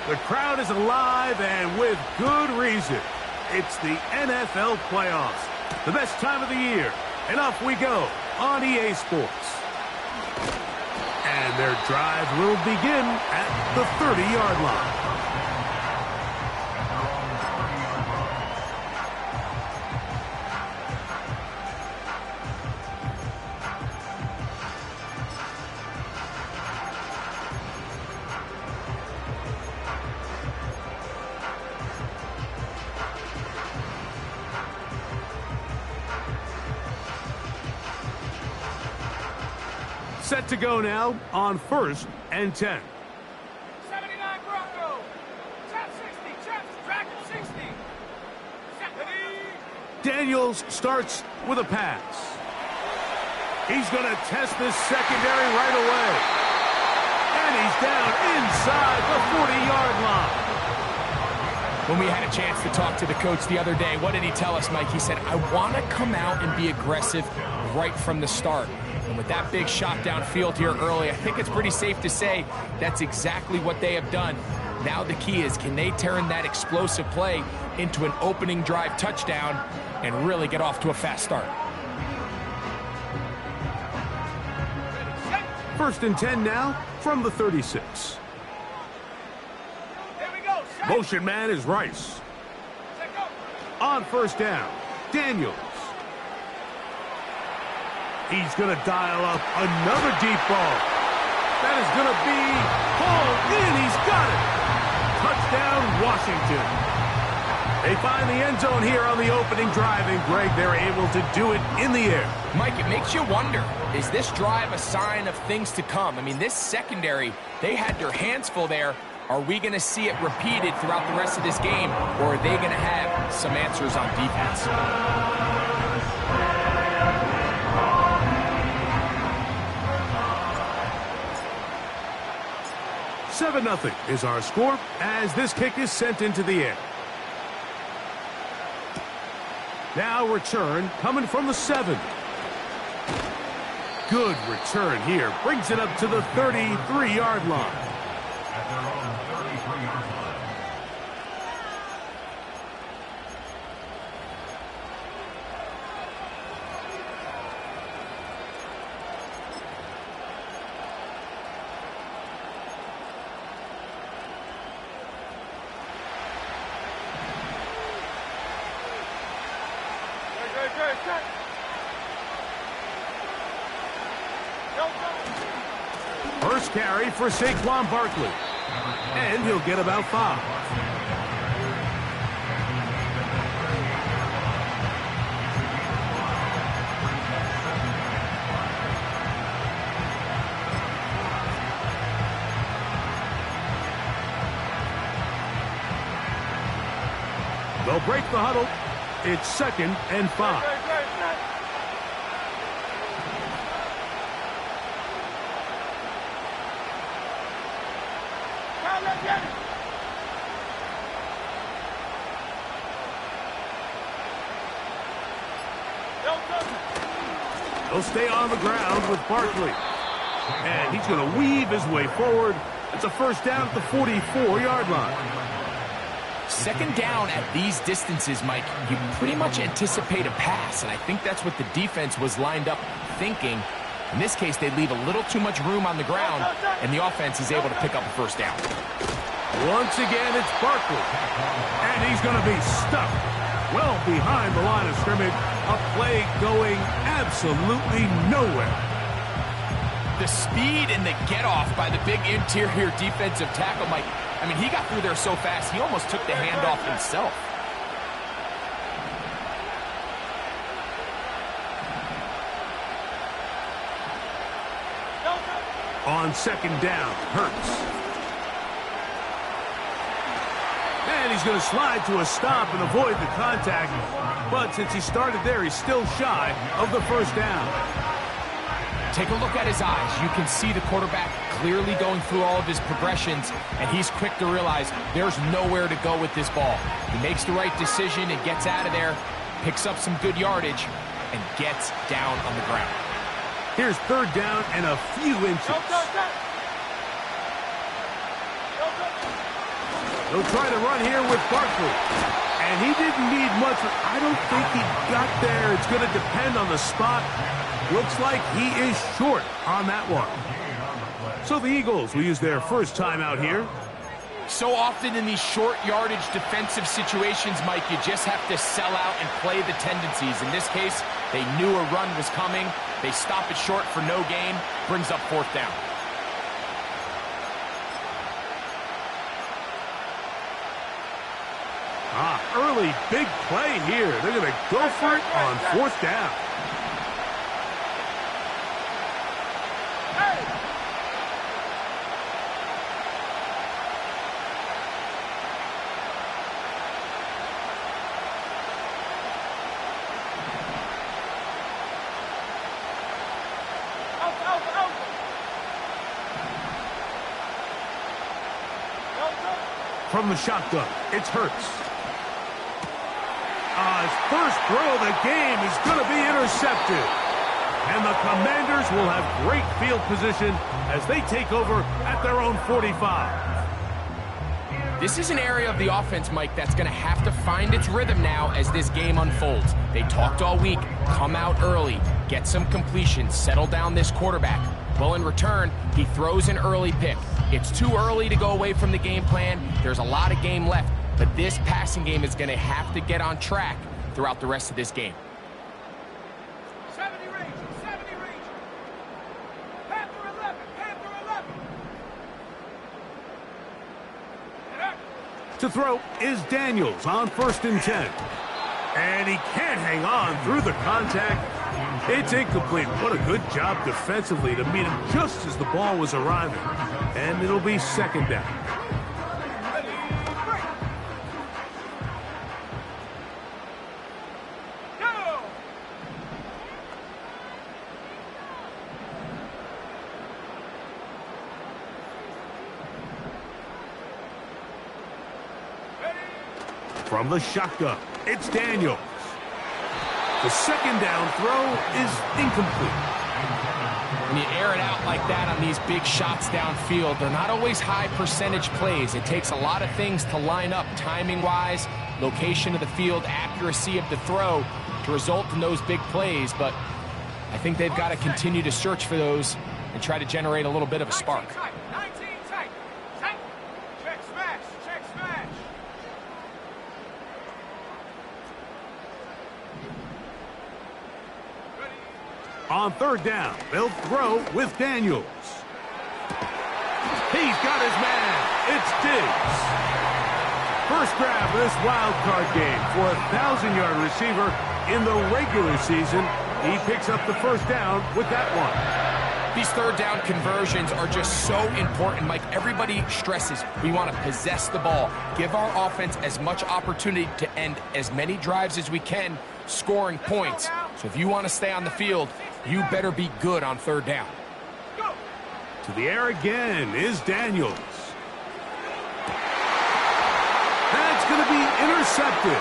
The crowd is alive, and with good reason. It's the NFL playoffs, the best time of the year. And off we go on EA Sports. And their drive will begin at the 30-yard line. Set to go now on 1st and 10. 79 Bronco. Chop 60. Chops. Dragon 60. Daniels starts with a pass. He's going to test this secondary right away. And he's down inside the 40-yard line. When we had a chance to talk to the coach the other day, what did he tell us, Mike? He said, I want to come out and be aggressive right from the start. And with that big shot downfield here early, I think it's pretty safe to say that's exactly what they have done. Now the key is, can they turn that explosive play into an opening drive touchdown and really get off to a fast start? 1st and 10 now from the 36. Here we go. Motion man is Rice. On 1st down, Daniels. He's going to dial up another deep ball. That is going to be hauled in. He's got it. Touchdown, Washington. They find the end zone here on the opening drive, and Greg, they're able to do it in the air. Mike, it makes you wonder, is this drive a sign of things to come? I mean, this secondary, they had their hands full there. Are we going to see it repeated throughout the rest of this game, or are they going to have some answers on defense? 7-0 is our score as this kick is sent into the air. Now return coming from the 7. Good return here. Brings it up to the 33-yard line. First carry for Saquon Barkley. And he'll get about 5. They'll break the huddle. It's 2nd and 5. He'll stay on the ground with Barkley. And he's going to weave his way forward. It's a 1st down at the 44-yard line. 2nd down at these distances, Mike, you pretty much anticipate a pass, and I think that's what the defense was lined up thinking. In this case, they leave a little too much room on the ground, and the offense is able to pick up a 1st down. Once again, it's Barkley. And he's going to be stuck well behind the line of scrimmage. A play going absolutely nowhere. The speed and the get-off by the big interior defensive tackle, Mike. I mean, he got through there so fast, he almost took the handoff himself. On 2nd down, Hurts. And he's going to slide to a stop and avoid the contact. But since he started there, he's still shy of the 1st down. Take a look at his eyes. You can see the quarterback clearly going through all of his progressions, and he's quick to realize there's nowhere to go with this ball. He makes the right decision and gets out of there, picks up some good yardage, and gets down on the ground. Here's 3rd down and a few inches. He'll try to run here with Barkley. And he didn't need much. I don't think he got there. It's going to depend on the spot. Looks like he is short on that one. So the Eagles will use their first timeout here. So often in these short yardage defensive situations, Mike, you just have to sell out and play the tendencies. In this case, they knew a run was coming. They stop it short for no gain. Brings up fourth down. Early big play here. They're going to go for it on fourth down. From the shotgun, it's Hurts. His first throw of the game is going to be intercepted. And the Commanders will have great field position as they take over at their own 45. This is an area of the offense, Mike, that's going to have to find its rhythm now as this game unfolds. They talked all week, come out early, get some completion, settle down this quarterback. Well, in return, he throws an early pick. It's too early to go away from the game plan. There's a lot of game left, but this passing game is going to have to get on track throughout the rest of this game. 70 range, 70 range. Panther 11, Panther 11. To throw is Daniels on 1st and 10. And he can't hang on through the contact. It's incomplete. What a good job defensively to meet him just as the ball was arriving. And it'll be 2nd down. Go! From the shotgun, it's Daniels. The 2nd down throw is incomplete. When you air it out like that on these big shots downfield, they're not always high percentage plays. It takes a lot of things to line up timing-wise, location of the field, accuracy of the throw to result in those big plays. But I think they've got to continue to search for those and try to generate a little bit of a spark. 19 tight. Tight. Check smash. Check smash. On 3rd down, they'll throw with Daniels. He's got his man. It's Diggs. First grab of this wild card game for a 1,000-yard receiver in the regular season. He picks up the first down with that one. These 3rd down conversions are just so important, Mike. Everybody stresses we want to possess the ball, give our offense as much opportunity to end as many drives as we can, scoring points. So if you want to stay on the field, you better be good on 3rd down. To the air again is Daniels. That's going to be intercepted.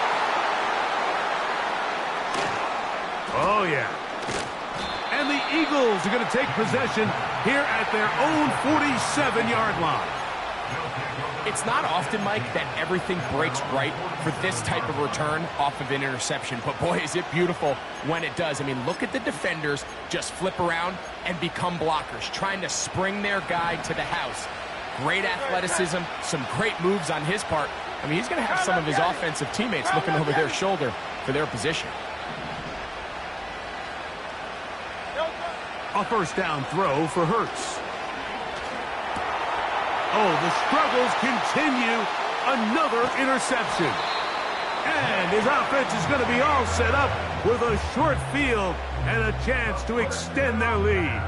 Oh, yeah. And the Eagles are going to take possession here at their own 47-yard line. It's not often, Mike, that everything breaks right for this type of return off of an interception. But, boy, is it beautiful when it does. I mean, look at the defenders just flip around and become blockers, trying to spring their guy to the house. Great athleticism, some great moves on his part. I mean, he's going to have some of his offensive teammates looking over their shoulder for their position. A first down throw for Hurts. Oh, the struggles continue. Another interception. And his offense is going to be all set up with a short field and a chance to extend their lead.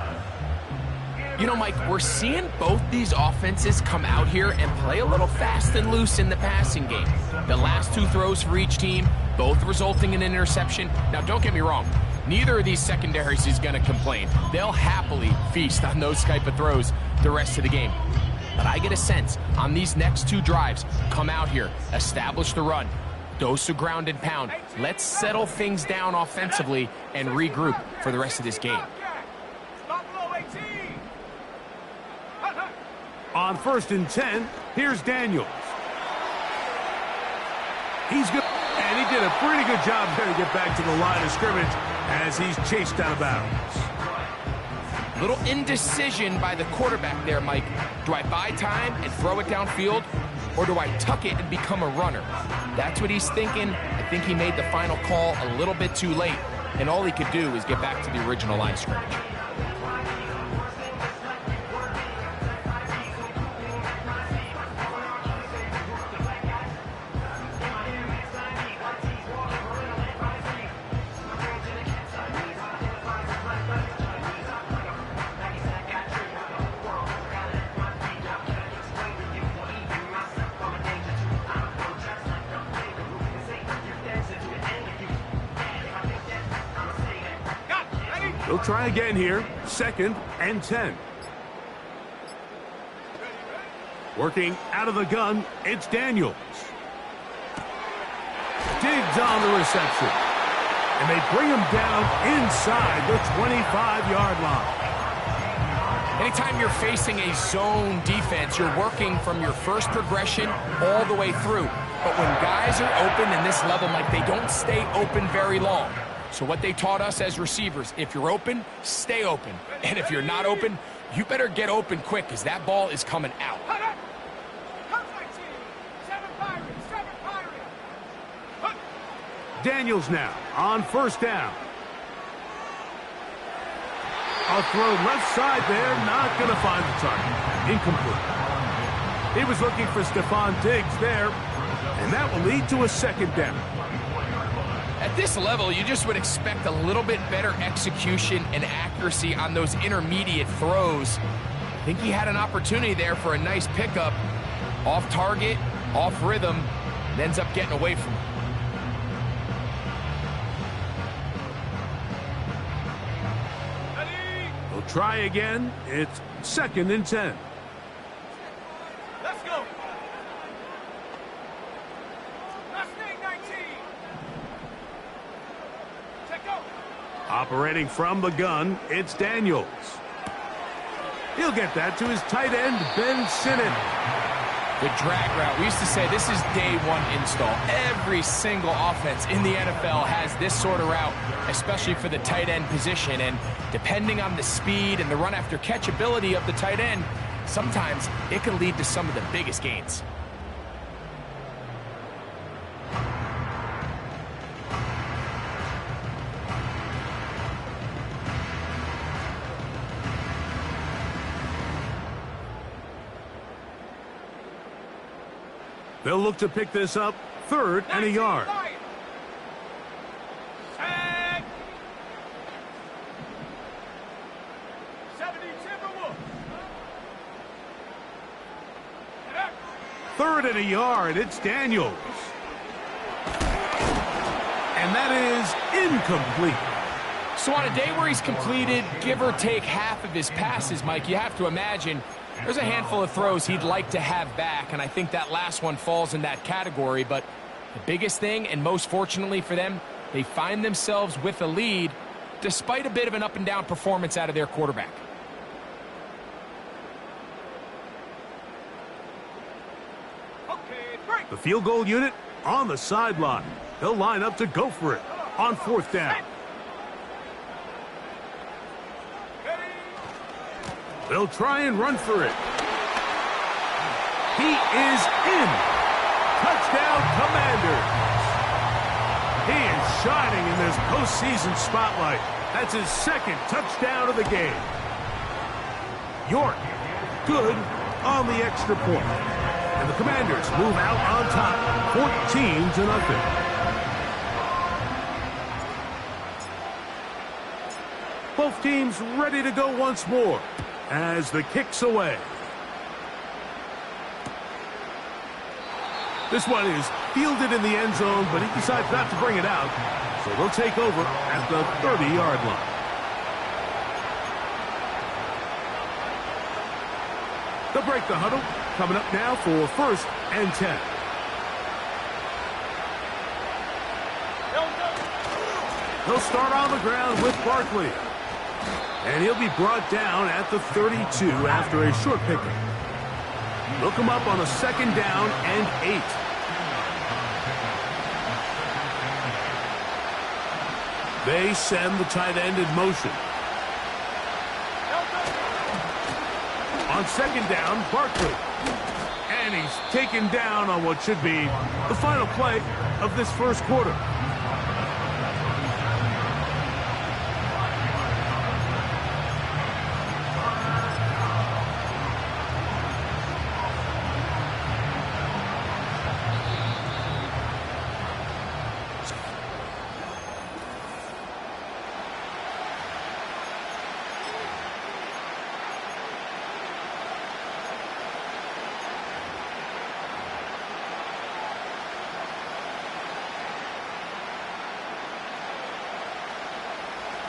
You know, Mike, we're seeing both these offenses come out here and play a little fast and loose in the passing game. The last 2 throws for each team, both resulting in an interception. Now, don't get me wrong. Neither of these secondaries is going to complain. They'll happily feast on those type of throws the rest of the game. But I get a sense on these next 2 drives, come out here, establish the run, dose of ground and pound. Let's settle things down offensively and regroup for the rest of this game. On 1st and 10, here's Daniels. He's good, and he did a pretty good job there to get back to the line of scrimmage as he's chased out of bounds. Little indecision by the quarterback there, Mike. Do I buy time and throw it downfield, or do I tuck it and become a runner? That's what he's thinking. I think he made the final call a little bit too late, and all he could do is get back to the original line of scrimmage. He'll try again here. 2nd and 10. Working out of the gun, it's Daniels. Diggs on the reception. And they bring him down inside the 25-yard line. Anytime you're facing a zone defense, you're working from your first progression all the way through. But when guys are open in this level, Mike, they don't stay open very long. So what they taught us as receivers, if you're open, stay open. And if you're not open, you better get open quick because that ball is coming out. Daniels now on 1st down. A throw left side there, not going to find the target. Incomplete. He was looking for Stephon Diggs there, and that will lead to a 2nd down. At this level, you just would expect a little bit better execution and accuracy on those intermediate throws. I think he had an opportunity there for a nice pickup. Off target, off rhythm, and ends up getting away from it. He'll try again. It's 2nd and 10. Let's go. Operating from the gun, it's Daniels. He'll get that to his tight end, Ben Sinnen. The drag route. We used to say this is day one install. Every single offense in the NFL has this sort of route, especially for the tight end position. And depending on the speed and the run after catch ability of the tight end, sometimes it can lead to some of the biggest gains. They'll look to pick this up 3rd and a yard. Third and a yard, it's Daniels. And that is incomplete. So on a day where he's completed, give or take half of his passes, Mike, you have to imagine there's a handful of throws he'd like to have back, and I think that last one falls in that category. But the biggest thing, and most fortunately for them, they find themselves with a lead despite a bit of an up-and-down performance out of their quarterback. The field goal unit on the sideline. They'll line up to go for it on 4th down. They'll try and run for it. He is in. Touchdown, Commanders. He is shining in this postseason spotlight. That's his 2nd touchdown of the game. York, good on the extra point. And the Commanders move out on top, 14-0. Both teams ready to go once more as the kick's away. This one is fielded in the end zone, but he decides not to bring it out. So they'll take over at the 30-yard line. They'll break the huddle. Coming up now for 1st and 10. He'll start on the ground with Barkley. And he'll be brought down at the 32 after a short pickup. They'll come up on a 2nd down and 8. They send the tight end in motion. On second down, Barkley. And he's taken down on what should be the final play of this first quarter.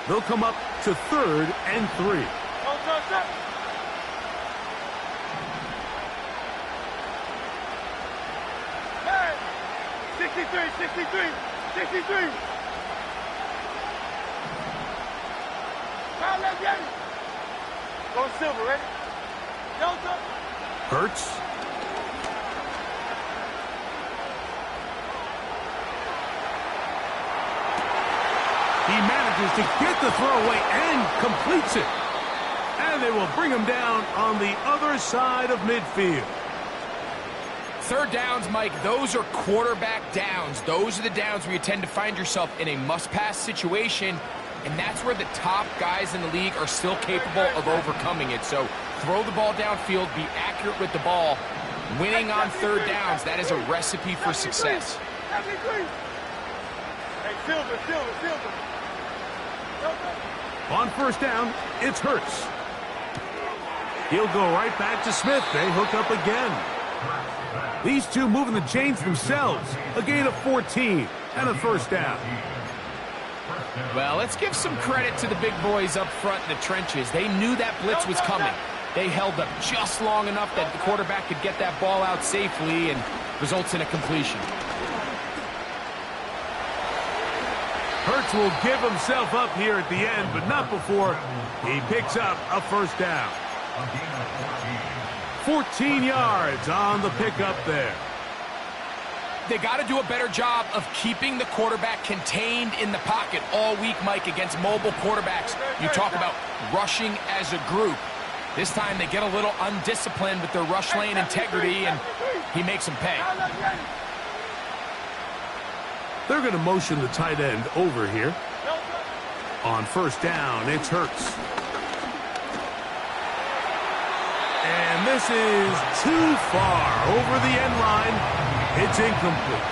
They'll come up to 3rd and 3. Hey, 63. Foul left, Yanni. Go Silver, ready? Delta. Hurts. He manages to get the throwaway and completes it. And they will bring him down on the other side of midfield. Third downs, Mike, those are quarterback downs. Those are the downs where you tend to find yourself in a must-pass situation, and that's where the top guys in the league are still capable of overcoming it. So throw the ball downfield, be accurate with the ball. Winning on third downs, that is a recipe for success. Hey, Silver. On first down, it's Hurts. He'll go right back to Smith. They hook up again. These two moving the chains themselves. A gain of 14 and a first down. Well, let's give some credit to the big boys up front in the trenches. They knew that blitz was coming. They held up just long enough that the quarterback could get that ball out safely and results in a completion. Hurts will give himself up here at the end, but not before he picks up a first down. 14 yards on the pickup there. They got to do a better job of keeping the quarterback contained in the pocket all week, Mike, against mobile quarterbacks. You talk about rushing as a group. This time they get a little undisciplined with their rush lane integrity, and he makes them pay. They're going to motion the tight end over here. On first down, it's Hurts. And this is too far over the end line. It's incomplete.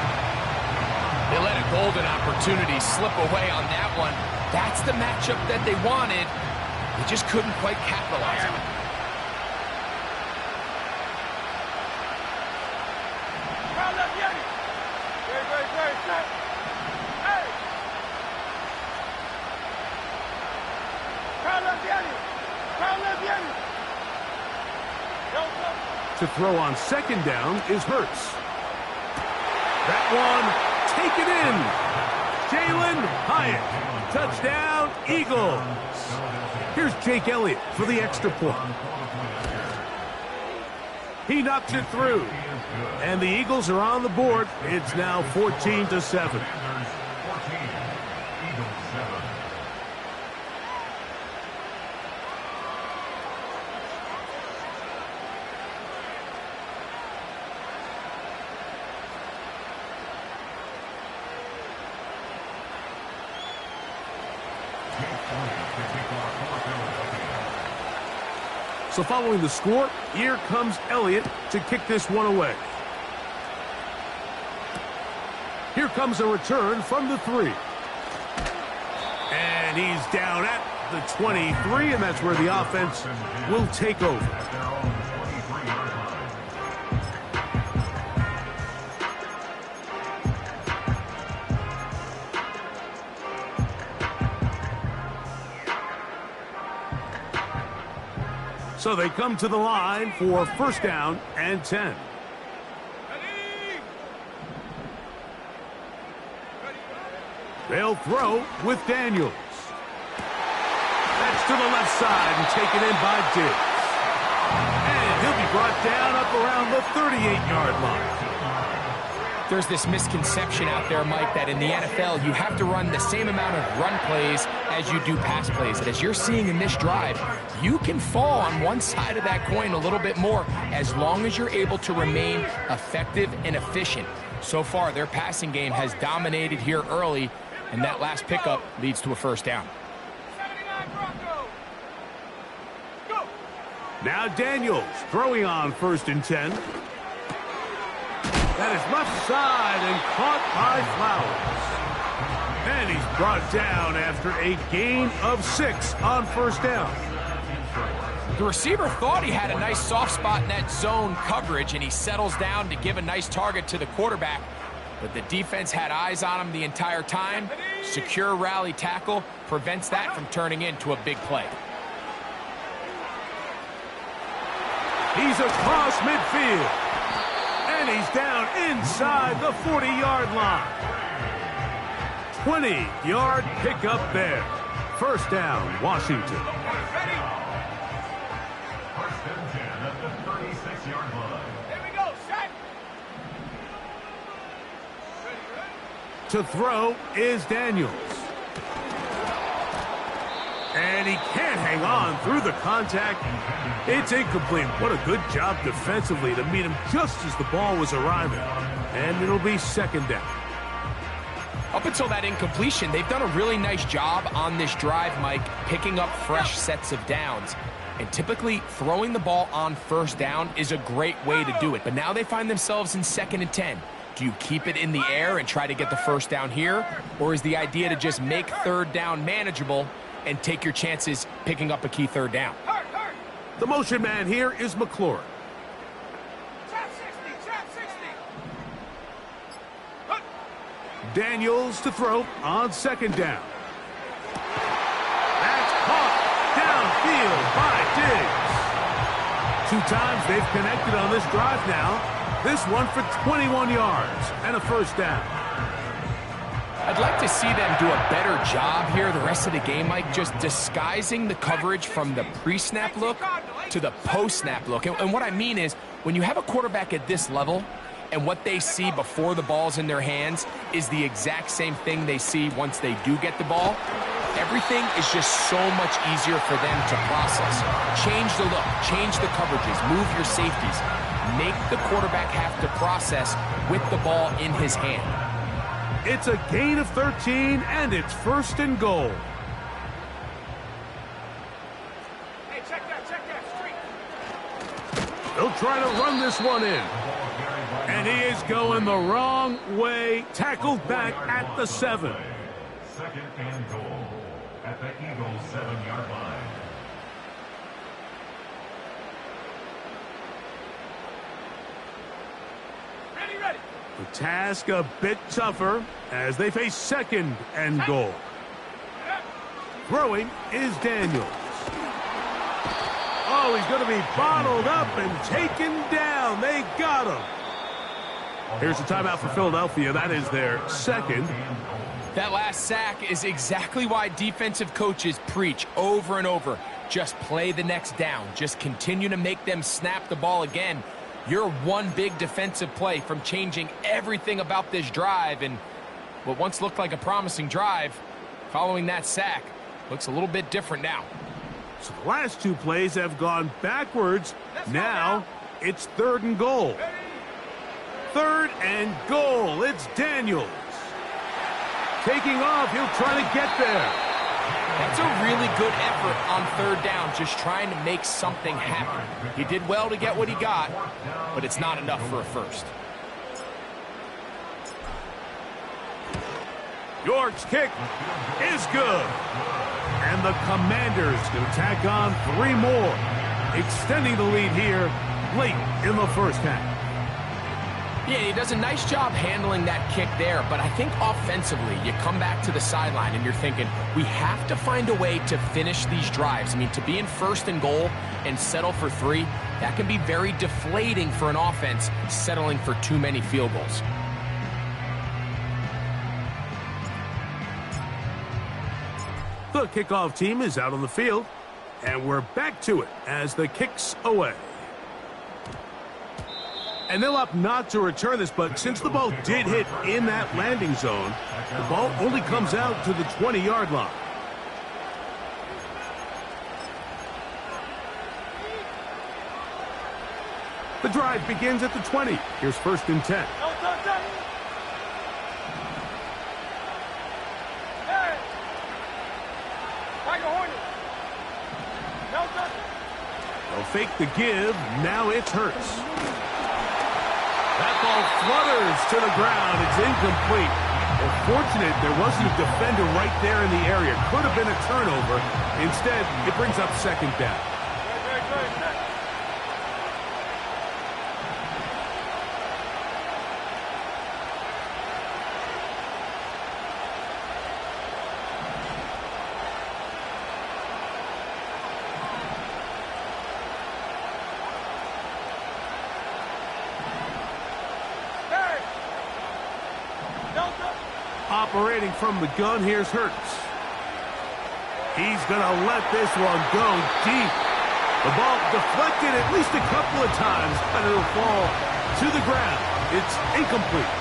They let a golden opportunity slip away on that one. That's the matchup that they wanted. They just couldn't quite capitalize on it. To throw on second down is Hurts. That one taken in. Jalen Hyatt. Touchdown, Eagles. Here's Jake Elliott for the extra point. He knocks it through. And the Eagles are on the board. It's now 14-7. So following the score, here comes Elliott to kick this one away. Here comes a return from the 3. And he's down at the 23, and that's where the offense will take over. So they come to the line for first down and 10. They'll throw with Daniels. That's to the left side and taken in by Diggs. And he'll be brought down up around the 38-yard line. There's this misconception out there, Mike, that in the NFL, you have to run the same amount of run plays as you do pass plays. And as you're seeing in this drive, you can fall on one side of that coin a little bit more as long as you're able to remain effective and efficient. So far, their passing game has dominated here early, and that last pickup leads to a first down. 79 Broncos. Go. Now Daniels throwing on 1st and 10. That is left side and caught by Flowers. And he's brought down after a gain of 6 on 1st down. The receiver thought he had a nice soft spot in that zone coverage, and he settles down to give a nice target to the quarterback. But the defense had eyes on him the entire time. Secure rally tackle prevents that from turning into a big play. He's across midfield. And he's down inside the 40-yard line. 20-yard pickup there. First down, Washington. Ready? First and 10 at the 36-yard line. Here we go. Set. To throw is Daniels. And he can't hang on through the contact. It's incomplete. What a good job defensively to meet him just as the ball was arriving. And it'll be 2nd down. Up until that incompletion, they've done a really nice job on this drive, Mike, picking up fresh sets of downs. And typically, throwing the ball on 1st down is a great way to do it. But now they find themselves in 2nd and 10. Do you keep it in the air and try to get the first down here? Or is the idea to just make 3rd down manageable and take your chances picking up a key 3rd down? The motion man here is McLaurin. Trap 60. Trap 60. Daniels to throw on 2nd down. That's caught downfield by Diggs. 2 times they've connected on this drive now. This one for 21 yards and a first down. I'd like to see them do a better job here the rest of the game, Mike, just disguising the coverage from the pre-snap look to the post-snap look. And what I mean is, when you have a quarterback at this level and what they see before the ball's in their hands is the exact same thing they see once they do get the ball, everything is just so much easier for them to process. Change the look, change the coverages, move your safeties. Make the quarterback have to process with the ball in his hand. It's a gain of 13, and it's 1st and goal. Hey, check that street. They'll try to run this one in. And he is going the wrong way. Tackled back at the 7. 2nd and goal at the Eagles' 7-yard line. Ready. The task a bit tougher as they face 2nd and goal. Throwing is Daniels. Oh, he's going to be bottled up and taken down. They got him. Here's the timeout for Philadelphia. That is their 2nd. That last sack is exactly why defensive coaches preach over and over. Just play the next down. Just continue to make them snap the ball again. You're one big defensive play from changing everything about this drive, and what once looked like a promising drive, following that sack, looks a little bit different now. So the last 2 plays have gone backwards. Now it's 3rd and goal. 3rd and goal. It's Daniels. Taking off, he'll try to get there. That's a really good effort on 3rd down, just trying to make something happen. He did well to get what he got, but it's not enough for a first. York's kick is good. And the Commanders can tack on 3 more, extending the lead here late in the first half. Yeah, he does a nice job handling that kick there, but I think offensively, you come back to the sideline and you're thinking, we have to find a way to finish these drives. I mean, to be in 1st and goal and settle for 3, that can be very deflating for an offense settling for too many field goals. The kickoff team is out on the field, and we're back to it as the kick's away. And they'll opt not to return this, but since the ball did hit in that landing zone, the ball only comes out to the 20-yard line. The drive begins at the 20. Here's 1st and 10. They'll fake the give. Now it's Hurts. That ball flutters to the ground. It's incomplete. Well, fortunate there wasn't a defender right there in the area. Could have been a turnover. Instead, it brings up 2nd down. Operating from the gun, here's Hurts. He's going to let this one go deep. The ball deflected at least a couple of times, but it'll fall to the ground. It's incomplete.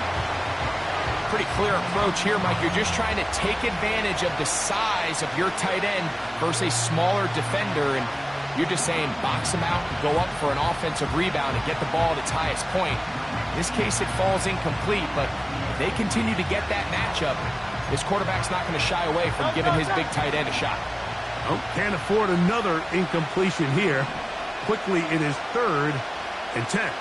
Pretty clear approach here, Mike. You're just trying to take advantage of the size of your tight end versus a smaller defender, and you're just saying box him out, go up for an offensive rebound, and get the ball at its highest point. In this case, it falls incomplete, but they continue to get that matchup. This quarterback's not going to shy away from giving his big tight end a shot. Oh, can't afford another incompletion here. Quickly, it is 3rd and 10.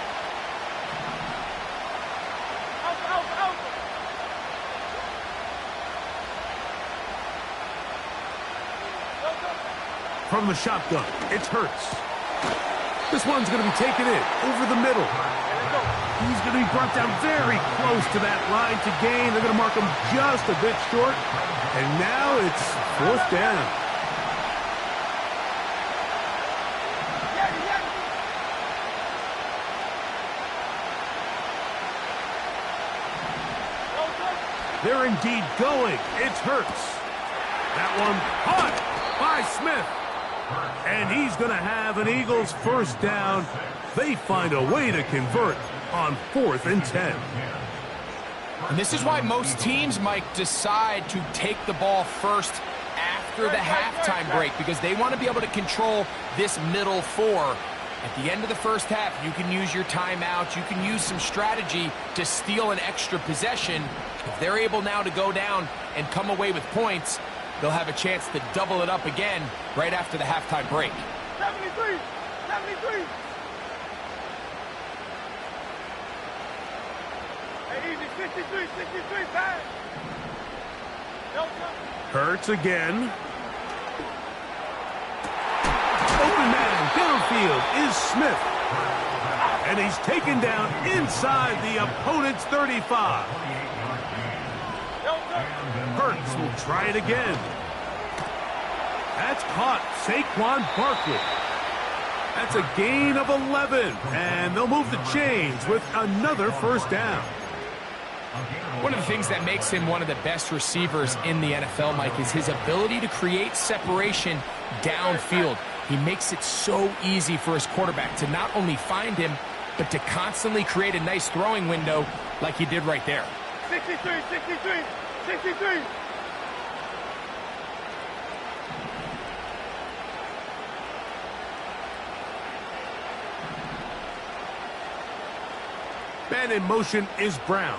From the shotgun, it's Hurts. This one's going to be taken in over the middle. He's going to be brought down very close to that line to gain. They're going to mark him just a bit short. And now it's 4th down. They're indeed going. It's Hurts. That one caught by Smith. And he's going to have an Eagles 1st down. They find a way to convert on 4th and 10. And this is why most teams, Mike, decide to take the ball first after the halftime break, because they want to be able to control this middle 4. At the end of the first half, you can use your timeout. You can use some strategy to steal an extra possession. If they're able now to go down and come away with points, they'll have a chance to double it up again right after the halftime break. 73! 73! Hey, easy, 63, 63, pass! Hurts again. Open man downfield is Smith. And he's taken down inside the opponent's 35. Hurts will try it again. That's caught. Saquon Barkley. That's a gain of 11. And they'll move the chains with another 1st down. One of the things that makes him one of the best receivers in the NFL, Mike, is his ability to create separation downfield. He makes it so easy for his quarterback to not only find him, but to constantly create a nice throwing window like he did right there. 63, 63, 63. Man in motion is Brown.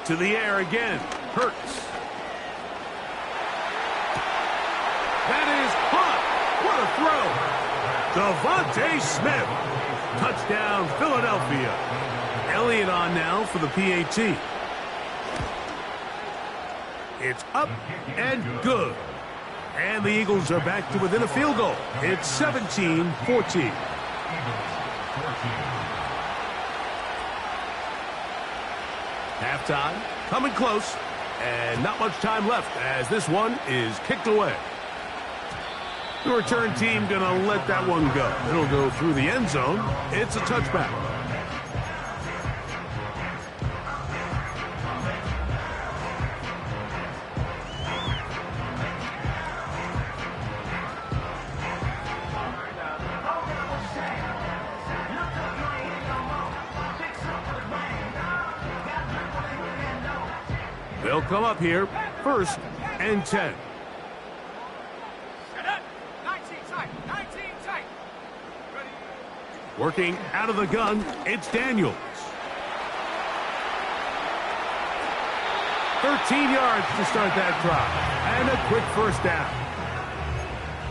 To the air again. Hurts. That is caught. What a throw. Devontae Smith. Touchdown, Philadelphia. Elliott on now for the PAT. It's up and good. And the Eagles are back to within a field goal. It's 17-14. Halftime, coming close, and not much time left as this one is kicked away. The return team gonna let that one go. It'll go through the end zone. It's a touchback. They'll come up here, 1st and 10. Set up. 19 tight. 19 tight. Ready. Working out of the gun, it's Daniels. 13 yards to start that drive. And a quick 1st down.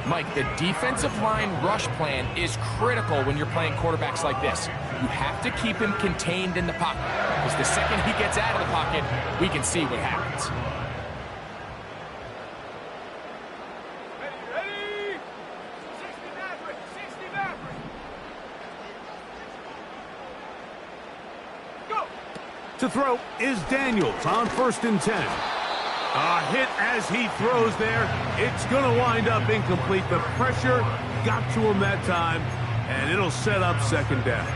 Mike, the defensive line rush plan is critical when you're playing quarterbacks like this. You have to keep him contained in the pocket, because the second he gets out of the pocket, we can see what happens. Ready. 60 Maverick. 60 Maverick. Go. To throw is Daniels on 1st and 10. A hit as he throws there. It's going to wind up incomplete. The pressure got to him that time, and it'll set up 2nd down.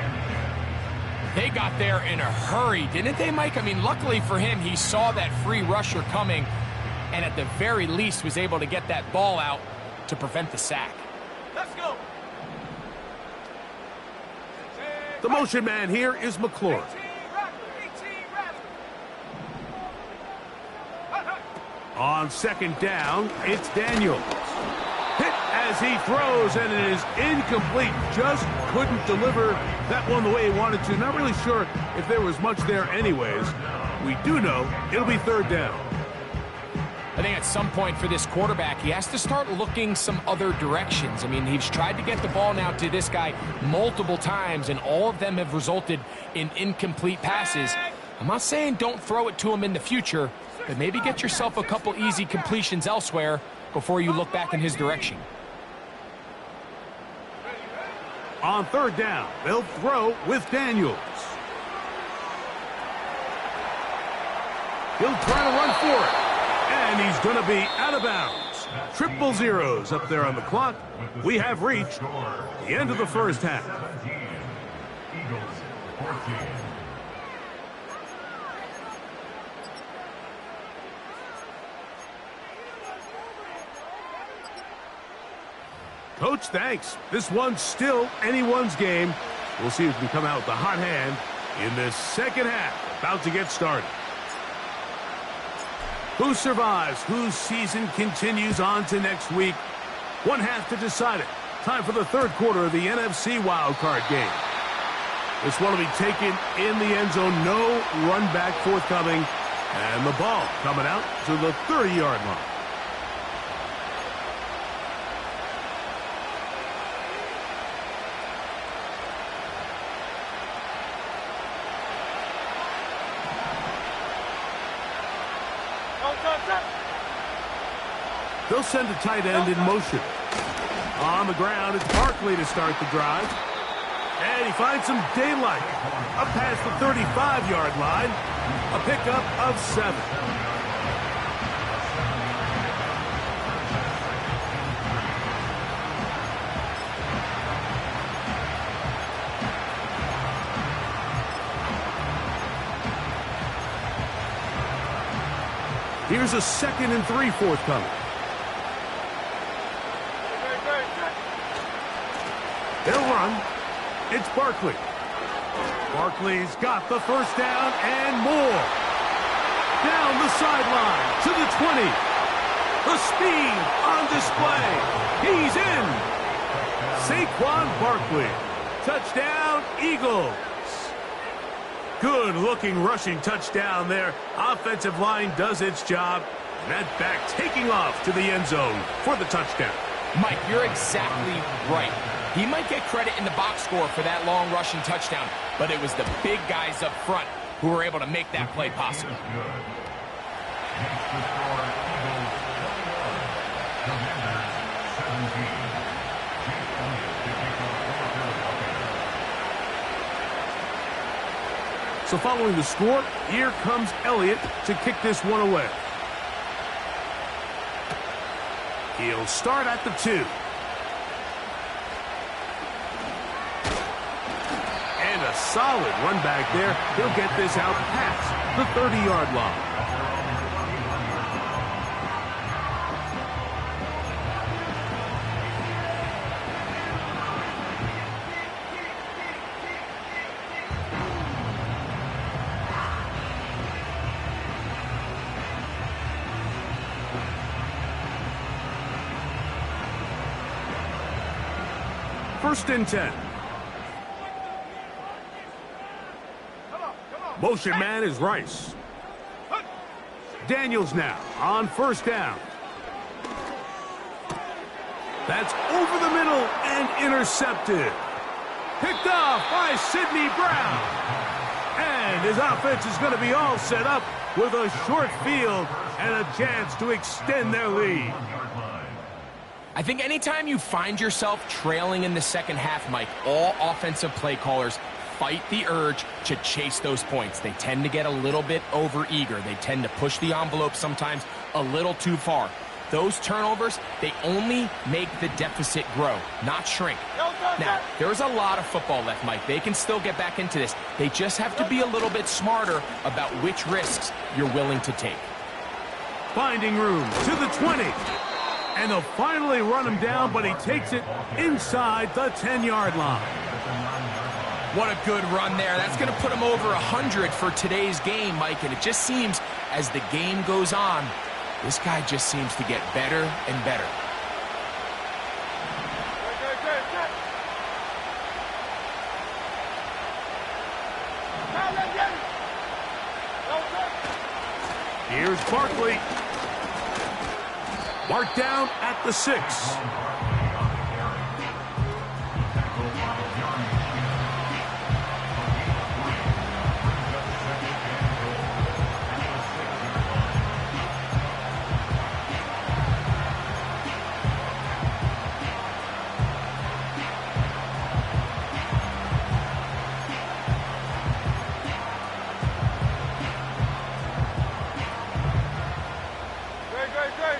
They got there in a hurry, didn't they, Mike? I mean, luckily for him, he saw that free rusher coming, and at the very least was able to get that ball out to prevent the sack. Let's go. The motion man here is McClure. 18 Rattler. 18 Rattler. On 2nd down, it's Daniels. Hit as he throws, and it is incomplete. Just couldn't deliver that one the way he wanted to. Not really sure if there was much there anyways. We do know it'll be 3rd down. I think at some point for this quarterback, he has to start looking some other directions. I mean, he's tried to get the ball now to this guy multiple times, and all of them have resulted in incomplete passes. I'm not saying don't throw it to him in the future, but maybe get yourself a couple easy completions elsewhere before you look back in his direction. On 3rd down, they'll throw with Daniels. He'll try to run for it. And he's going to be out of bounds. 000 up there on the clock. We have reached the end of the 1st half. Eagles 14. Coach, thanks. This one's still anyone's game. We'll see who can come out with the hot hand in this 2nd half. About to get started. Who survives? Whose season continues on to next week? 1 half to decide it. Time for the 3rd quarter of the NFC wildcard game. This one will be taken in the end zone. No run back forthcoming. And the ball coming out to the 30-yard line. They'll send a tight end in motion. On the ground, it's Barkley to start the drive. And he finds some daylight. Up past the 35-yard line. A pickup of 7. Here's a 2nd and 3 forthcoming. They'll run. It's Barkley. Barkley's got the 1st down and more. Down the sideline to the 20. The speed on display. He's in. Saquon Barkley. Touchdown, Eagles. Good-looking rushing touchdown there. Offensive line does its job. And that back taking off to the end zone for the touchdown. Mike, you're exactly right. He might get credit in the box score for that long rushing touchdown, but it was the big guys up front who were able to make that play possible. So following the score, here comes Elliott to kick this one away. He'll start at the 2. And a solid run back there. He'll get this out past the 30-yard line. First and 10. Motion man is Rice. Daniels now on first down. That's over the middle and intercepted. Picked off by Sidney Brown. And his offense is going to be all set up with a short field and a chance to extend their lead. I think anytime you find yourself trailing in the second half, Mike, all offensive play callers fight the urge to chase those points. They tend to get a little bit overeager. They tend to push the envelope sometimes a little too far. Those turnovers, they only make the deficit grow, not shrink. Now, there's a lot of football left, Mike. They can still get back into this. They just have to be a little bit smarter about which risks you're willing to take. Finding room to the 20. And they'll finally run him down, but he takes it inside the 10-yard line. What a good run there. That's going to put him over 100 for today's game, Mike. And it just seems as the game goes on, this guy just seems to get better and better. Here's Barkley. Marked down at the 6.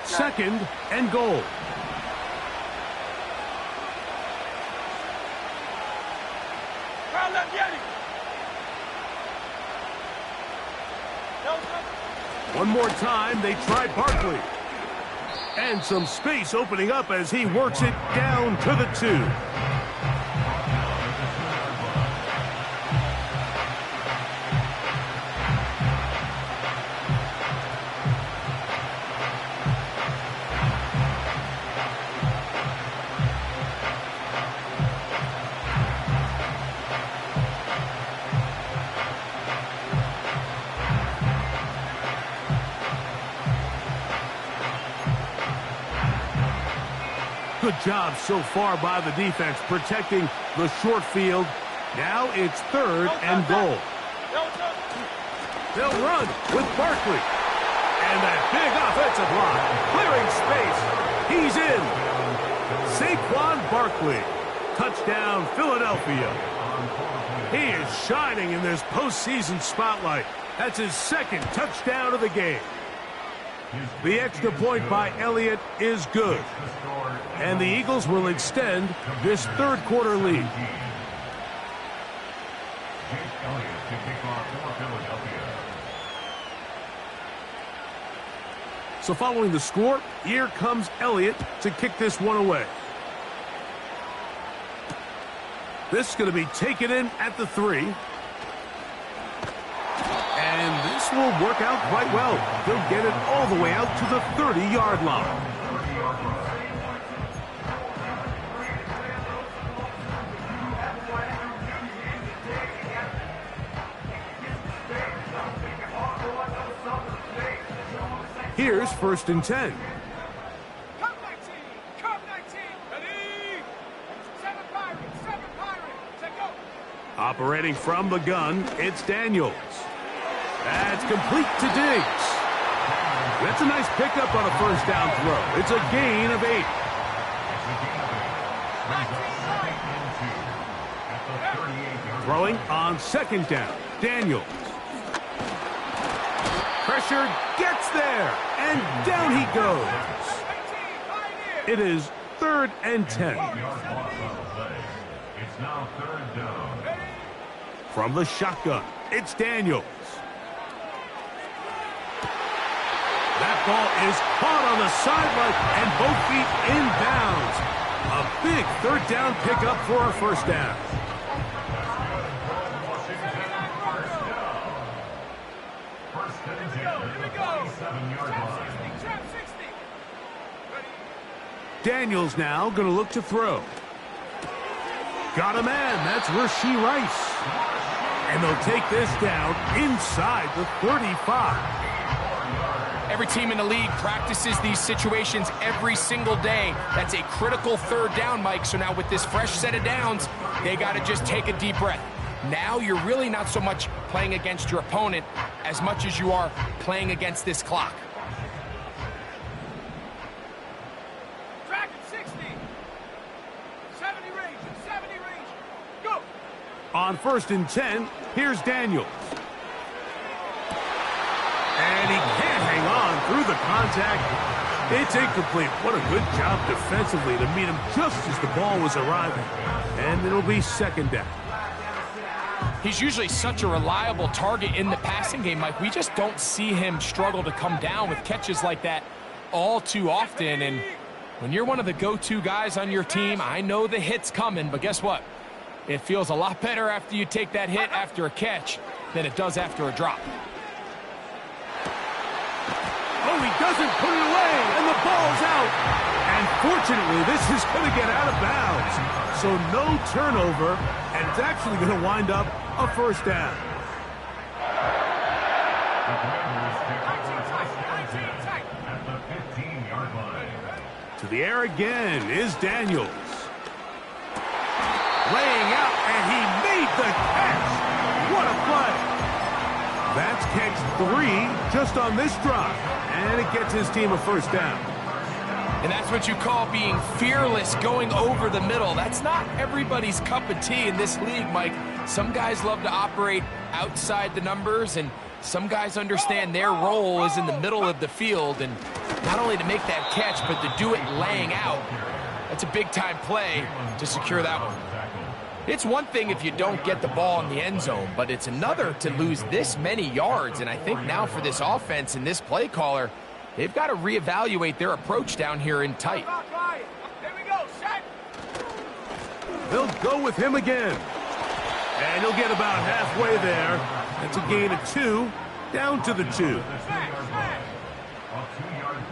Second and goal. One more time, they try Barkley. And some space opening up as he works it down to the 2. Good job so far by the defense protecting the short field. Now it's third and goal. They'll run with Barkley. And that big offensive line. Clearing space. He's in. Saquon Barkley. Touchdown, Philadelphia. He is shining in this postseason spotlight. That's his second touchdown of the game. The extra point by Elliott is good. And the Eagles will extend this third quarter lead. So following the score, here comes Elliott to kick this one away. This is going to be taken in at the 3. And this will work out quite well. They'll get it all the way out to the 30-yard line. Here's first and 10. Come 19! Come 19! Ready! 7 Pirates! 7 Pirates! Take go! Operating from the gun, it's Daniels. That's complete to Diggs. That's a nice pickup on a first down throw. It's a gain of 8. Throwing on second down, Daniels. Pressure gets there, and down he goes. It is third and 10. It's now third down. From the shotgun, it's Daniels. That ball is caught on the sideline, and both feet inbounds. A big third down pickup for a first down. Daniels now going to look to throw. Got a man. That's Rashee Rice. And they'll take this down inside the 35. Every team in the league practices these situations every single day. That's a critical third down, Mike. So now with this fresh set of downs, they got to just take a deep breath. Now you're really not so much playing against your opponent as much as you are playing against this clock. Track at 60. 70 range, 70 range. Go. On 1st and 10, here's Daniels. And he can't hang on through the contact. It's incomplete. What a good job defensively to meet him just as the ball was arriving. And it'll be 2nd down. He's usually such a reliable target in the passing game, Mike. We just don't see him struggle to come down with catches like that all too often. And when you're one of the go-to guys on your team, I know the hit's coming, but guess what? It feels a lot better after you take that hit after a catch than it does after a drop. Oh, he doesn't put it away, and the ball's out. And fortunately, this is going to get out of bounds. So no turnover, and it's actually going to wind up a 1st down. At the 15-yard line. To the air again is Daniels. Laying out, and he made the catch. What a play. That's catch 3 just on this drive, and it gets his team a 1st down. And that's what you call being fearless, going over the middle. That's not everybody's cup of tea in this league, Mike. Some guys love to operate outside the numbers, and some guys understand their role is in the middle of the field, and not only to make that catch, but to do it laying out. That's a big-time play to secure that one. It's one thing if you don't get the ball in the end zone, but it's another to lose this many yards. And I think now for this offense and this play caller, they've got to reevaluate their approach down here in tight. There we go, set. They'll go with him again. And he'll get about halfway there. That's a gain of 2, down to the 2. A 2-yard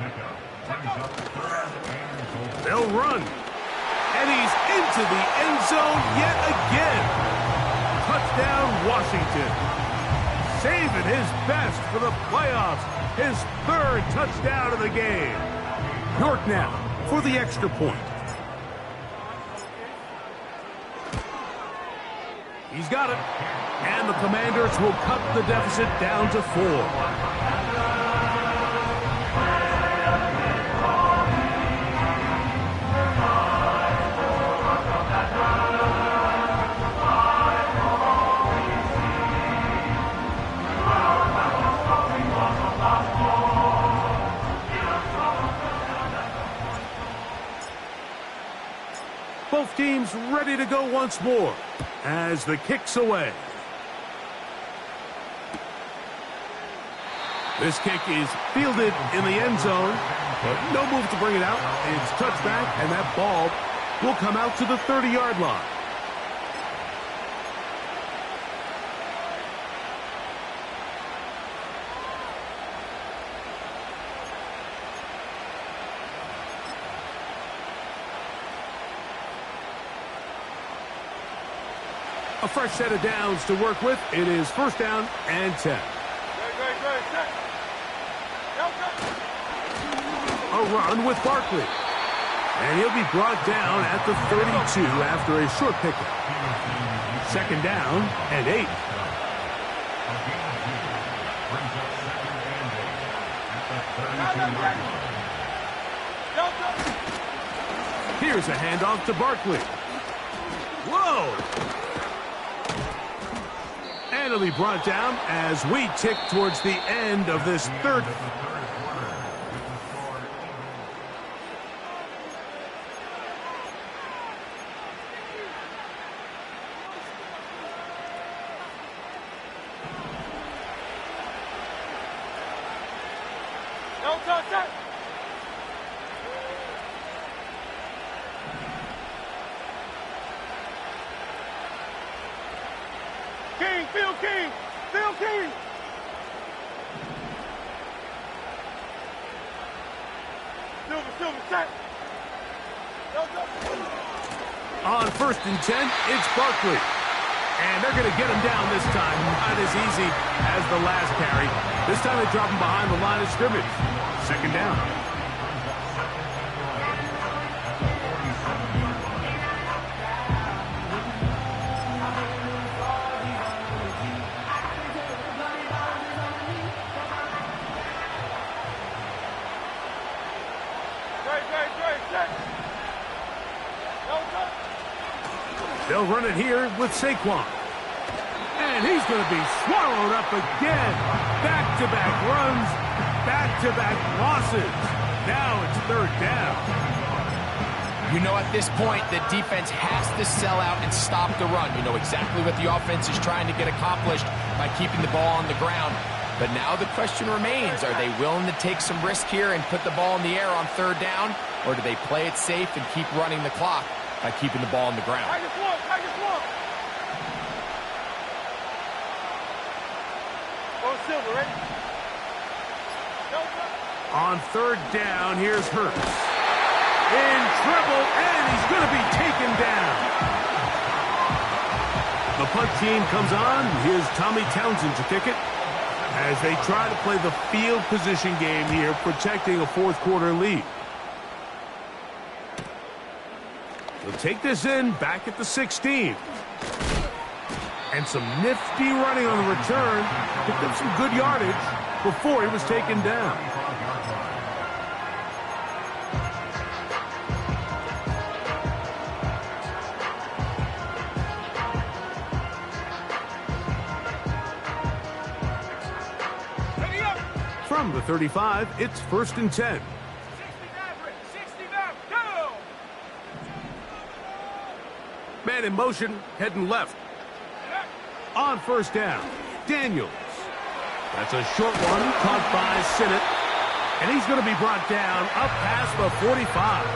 pickup. Brings up 3rd and goal. They'll run. And he's into the end zone yet again. Touchdown, Washington. Saving his best for the playoffs. His 3rd touchdown of the game. York now for the extra point. He's got it. And the Commanders will cut the deficit down to 4. Both teams ready to go once more as the kick's away. This kick is fielded in the end zone, but no move to bring it out. It's touchback, and that ball will come out to the 30-yard line. A fresh set of downs to work with. It is 1st down and 10. A run with Barkley. And he'll be brought down at the 32 after a short pickup. 2nd down and 8. Here's a handoff to Barkley. Whoa! And it'll be brought down as we tick towards the end of this 3rd. Phil King! Silver, set! On 1st and 10, it's Barkley. And they're going to get him down this time. Not as easy as the last carry. This time they drop him behind the line of scrimmage. 2nd down. They'll run it here with Saquon. And he's going to be swallowed up again. Back-to-back runs, back-to-back losses. Now it's 3rd down. You know, at this point, the defense has to sell out and stop the run. You know exactly what the offense is trying to get accomplished by keeping the ball on the ground. But now the question remains, are they willing to take some risk here and put the ball in the air on 3rd down? Or do they play it safe and keep running the clock by keeping the ball on the ground? Silver, ready? On 3rd down, here's Hurts. In trouble, and he's going to be taken down. The punt team comes on. Here's Tommy Townsend to kick it as they try to play the field position game here, protecting a 4th quarter lead. They'll take this in back at the 16. And some nifty running on the return. Picked up some good yardage before he was taken down. From the 35, it's 1st and 10. 69, go! Man in motion, heading left. On 1st down, Daniels. That's a short one, caught by Sinnott. And he's going to be brought down up past the 45.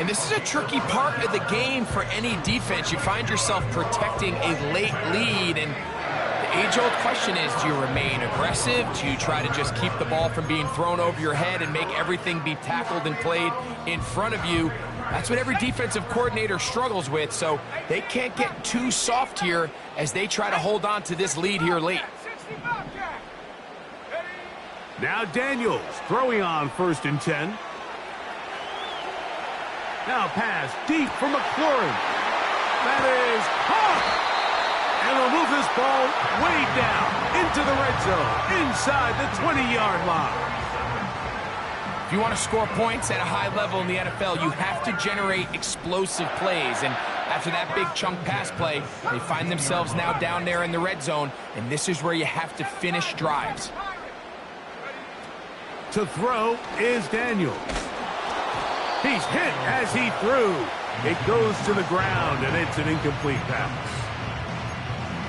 And this is a tricky part of the game for any defense. You find yourself protecting a late lead, and the age-old question is, do you remain aggressive? Do you try to just keep the ball from being thrown over your head and make everything be tackled and played in front of you? That's what every defensive coordinator struggles with, so they can't get too soft here as they try to hold on to this lead here late. Now Daniels throwing on 1st and 10. Now pass deep for McLaurin. That is caught. And they'll move this ball way down into the red zone, inside the 20-yard line. If you want to score points at a high level in the NFL, you have to generate explosive plays. And after that big chunk pass play, they find themselves now down there in the red zone, and this is where you have to finish drives. To throw is Daniels. He's hit as he threw. It goes to the ground, and it's an incomplete pass.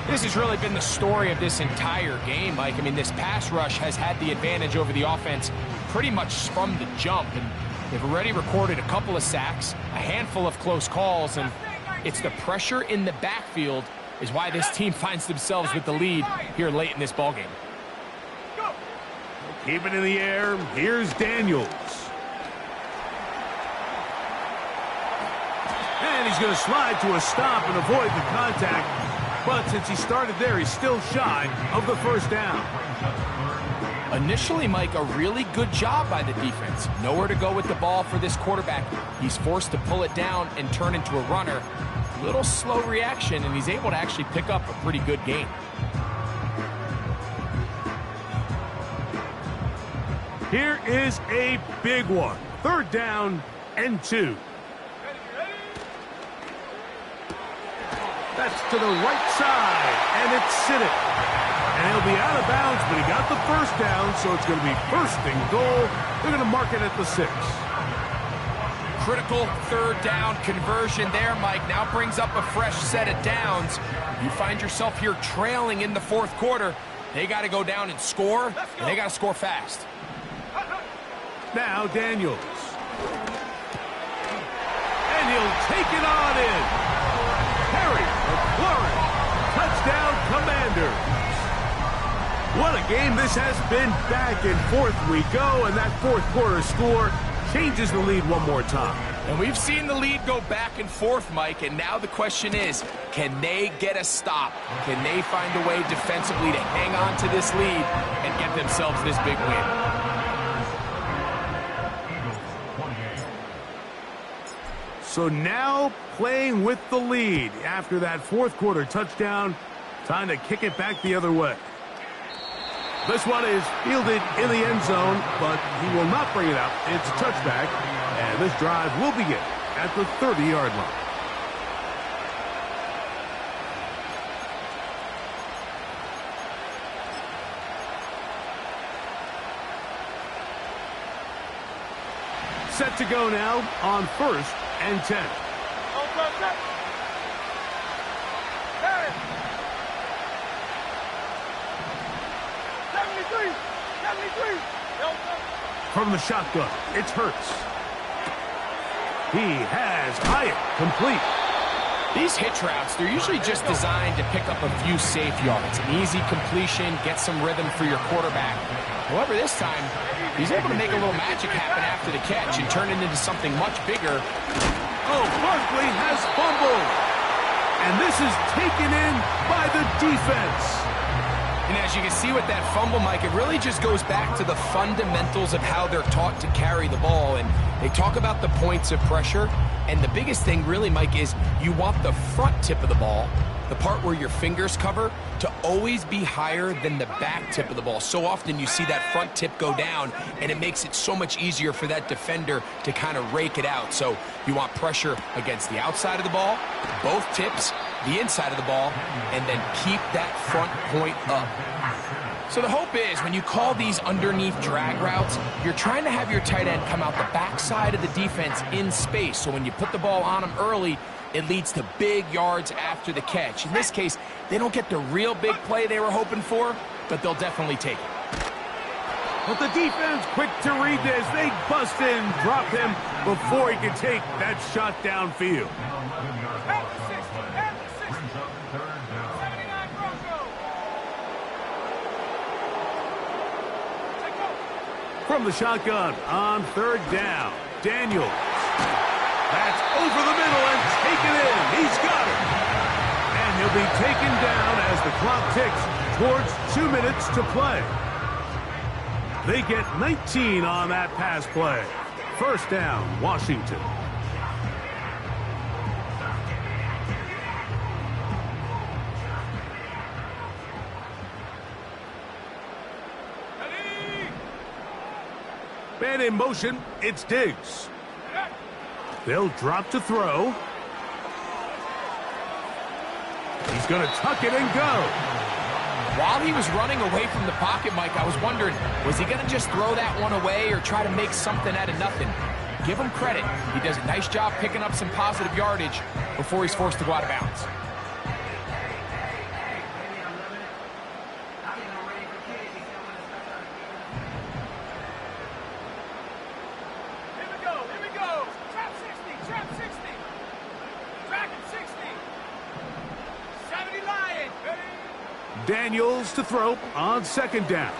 This has really been the story of this entire game, Mike. I mean, this pass rush has had the advantage over the offense pretty much from the jump, and they've already recorded a couple of sacks, a handful of close calls, and it's the pressure in the backfield is why this team finds themselves with the lead here late in this ballgame. Keep it in the air. Here's Daniels. And he's going to slide to a stop and avoid the contact. But since he started there, he's still shy of the 1st down. Initially, Mike, a really good job by the defense. Nowhere to go with the ball for this quarterback. He's forced to pull it down and turn into a runner. A little slow reaction, and he's able to actually pick up a pretty good gain. Here is a big one. 3rd down and 2. That's to the right side, and it's Sinnott. And he'll be out of bounds, but he got the 1st down, so it's going to be 1st and goal. They're going to mark it at the 6. Critical 3rd down conversion there, Mike. Now brings up a fresh set of downs. You find yourself here trailing in the 4th quarter. They got to go down and score, and they got to score fast. Now Daniels. And he'll take it on in. Harry McLaurin, touchdown Commanders. What a game this has been. Back and forth we go, and that 4th quarter score changes the lead one more time. And we've seen the lead go back and forth, Mike, and now the question is, can they get a stop? Can they find a way defensively to hang on to this lead and get themselves this big win? So now playing with the lead after that fourth quarter touchdown, time to kick it back the other way. This one is fielded in the end zone, but he will not bring it out. It's a touchback, and this drive will begin at the 30-yard line. Set to go now on 1st and 10. From the shotgun, it's Hurts. He has Hyatt complete. These hitch routes, they're usually just designed to pick up a few safe yards. An easy completion, get some rhythm for your quarterback. However, this time, he's able to make a little magic happen after the catch and turn it into something much bigger. Oh, Barkley has fumbled. And this is taken in by the defense. And as you can see with that fumble, Mike, it really just goes back to the fundamentals of how they're taught to carry the ball. And they talk about the points of pressure. And the biggest thing really, Mike, is you want the front tip of the ball, the part where your fingers cover, to always be higher than the back tip of the ball. So often you see that front tip go down, and it makes it so much easier for that defender to kind of rake it out. So you want pressure against the outside of the ball, both tips, the inside of the ball, and then keep that front point up. So the hope is when you call these underneath drag routes, you're trying to have your tight end come out the backside of the defense in space. So when you put the ball on him early, it leads to big yards after the catch. In this case, they don't get the real big play they were hoping for, but they'll definitely take it. But the defense quick to read this. They bust in, drop him before he can take that shot downfield. From the shotgun on 3rd down, Daniels. That's over the middle and taken in. He's got it. And he'll be taken down as the clock ticks towards 2 minutes to play. They get 19 on that pass play. 1st down, Washington. Man in motion, it's Diggs. They'll drop to throw. He's going to tuck it and go. While he was running away from the pocket, Mike, I was wondering, was he going to just throw that one away or try to make something out of nothing? Give him credit. He does a nice job picking up some positive yardage before he's forced to go out of bounds. Daniels to throw on 2nd down.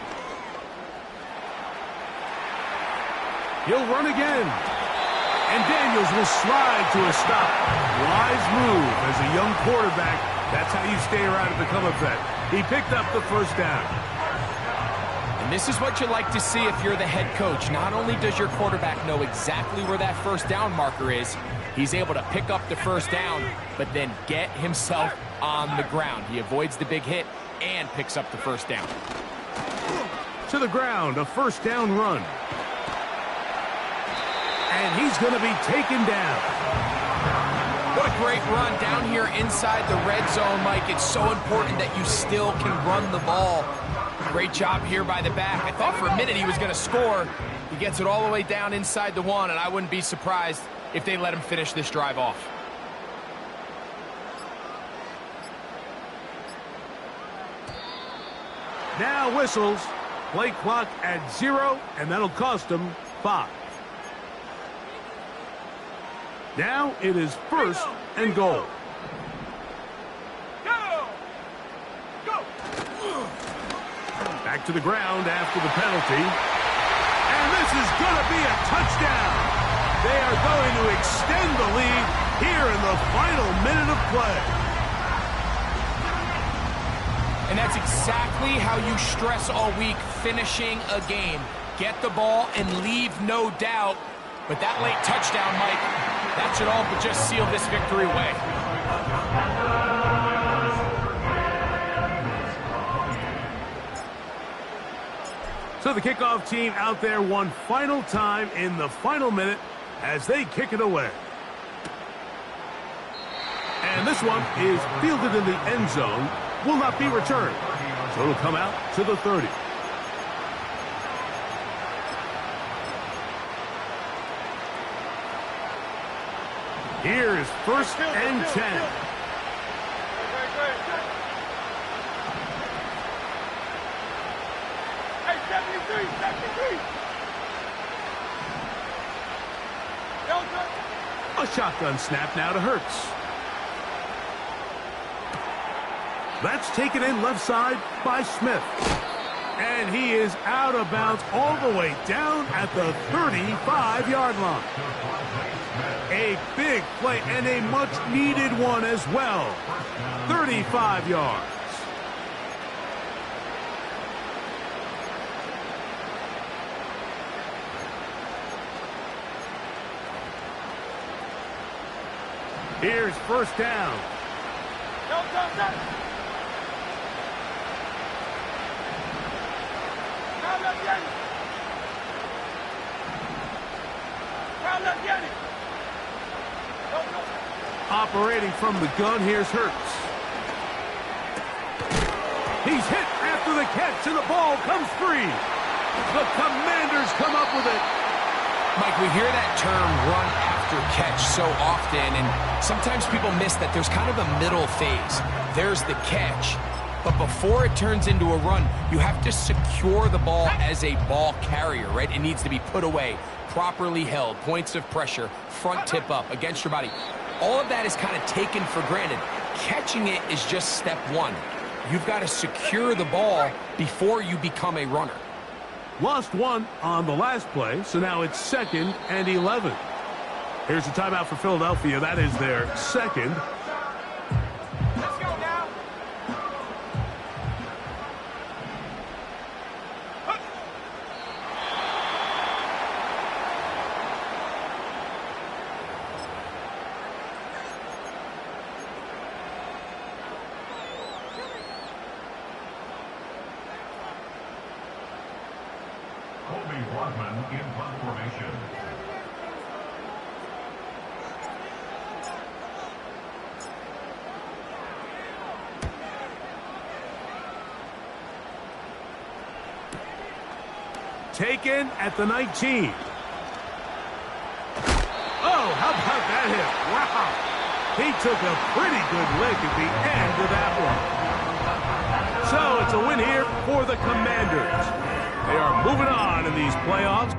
He'll run again. And Daniels will slide to a stop. Wise move as a young quarterback. That's how you stay around and become a vet. He picked up the 1st down. And this is what you like to see if you're the head coach. Not only does your quarterback know exactly where that 1st down marker is, he's able to pick up the 1st down, but then get himself on the ground. He avoids the big hit and picks up the 1st down. To the ground, a 1st down run. And he's going to be taken down. What a great run down here inside the red zone, Mike. It's so important that you still can run the ball. Great job here by the back. I thought for a minute he was going to score. He gets it all the way down inside the 1, and I wouldn't be surprised if they let him finish this drive off. Now whistles. Play clock at 0, and that'll cost them 5. Now it is 1st and goal. Go! Back to the ground after the penalty. And this is going to be a touchdown. They are they're going to extend the lead here in the final minute of play. And that's exactly how you stress all week, finishing a game. Get the ball and leave no doubt. But that late touchdown, Mike, that should all but just seal this victory away. So the kickoff team out there one final time in the final minute as they kick it away. And this one is fielded in the end zone, will not be returned. So it'll come out to the 30. Here is 1st and 10. Hey, 73. A shotgun snap now to Hurts. That's taken in left side by Smith. And he is out of bounds all the way down at the 35-yard line. A big play and a much-needed one as well. 35 yards. Here's 1st down. Operating from the gun, here's Hurts. He's hit after the catch, and the ball comes free. The Commanders come up with it. Mike, we hear that term run after catch so often, and sometimes people miss that there's kind of a middle phase. There's the catch, but before it turns into a run, you have to secure the ball as a ball carrier, right? It needs to be put away, properly held, points of pressure, front tip up against your body. All of that is kind of taken for granted. Catching it is just step one. You've got to secure the ball before you become a runner. Lost one on the last play, so now it's 2nd and 11. Here's a timeout for Philadelphia. That is their second. Let's go now. In punt formation. Taken at the 19. Oh, how about that hit? Wow. He took a pretty good lick at the end of that one. So it's a win here for the Commanders. They are moving on in these playoffs.